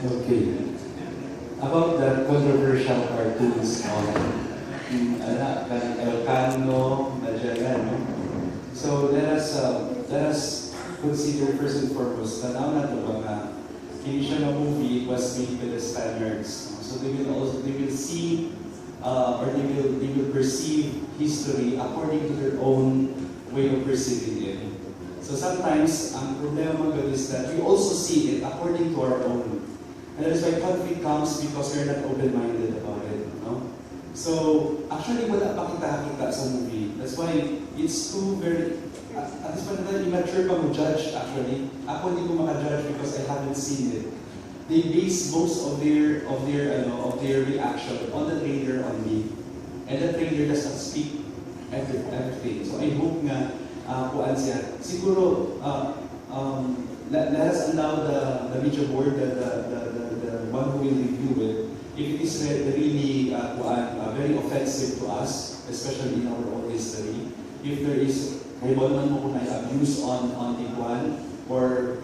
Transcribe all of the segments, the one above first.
Okay. About the controversial cartoons on Elcano, Magellan, no? So let us consider first and foremost na nauna ito mga hindi siya na movie, it was made by the Spaniards. So they will see or they will perceive history according to their own way of perceiving it. So sometimes ang problema is that we also see it according to our own. And that is why conflict comes because we're not open-minded about it. No? So actually wala pa kita sa movie. That's why it's too very at this point immature pa mo judge actually. Ako hindi ko maka-judge because I haven't seen it. They base most of their reaction on the trailer only. And the trailer does not speak everything. So I hope nga kuan siya. Siguro let us allow the media board, the one who will review it, if it is really very offensive to us, especially in our own history, if there is abuse on the one or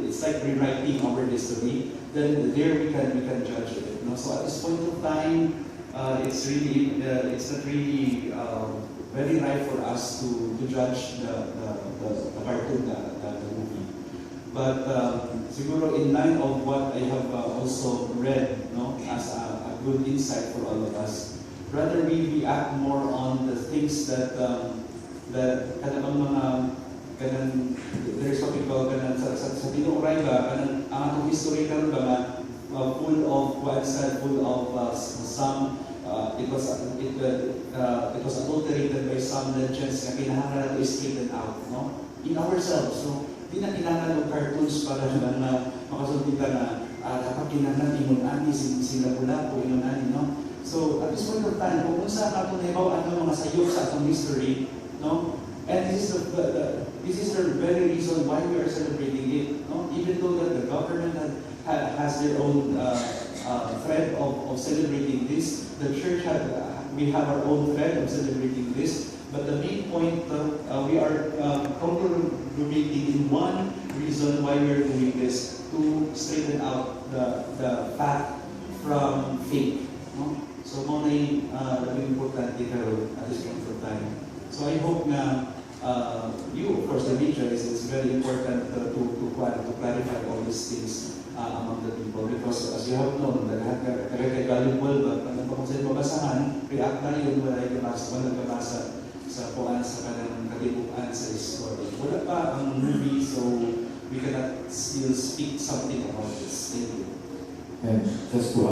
it's like rewriting our history, then there we can judge it. No? So at this point of time, it's not really very right for us to judge the cartoon, the movie. But siguro in line of what I have also read, no, as a good insight for all of us, rather we react more on the things that kanang mga there's what we call sa tinuray ba kanang ang atong history karon ba full of some it was adulterated by some legends na kinahanglan nato straighten out, no, in ourselves. So di na kinahanglan ng cartoons para na makasulti ka na dapat kinahanglan ingon-ani sila pula po ingon-ani, no. So at this point of time kung unsa ato nahibaw ano mga sayop sa atong history, no, and this is the very reason why we are celebrating it, no, even though that the government has their own thread of celebrating this. The church we have our own thread of celebrating this. But the main point we are congregating in one reason why we are doing this, to straighten out the fact from fake. No? So mo na importante karon at this point of time. So I hope na you, of course, the media is very important to clarify all these things among the people, because as you have known, valuable but kung sa mabasahan, react na yun walang kabasa sa kuan sa kanang katibukan sa history. Wala pa ang movie, so we cannot still speak something about this. Thank you. And just to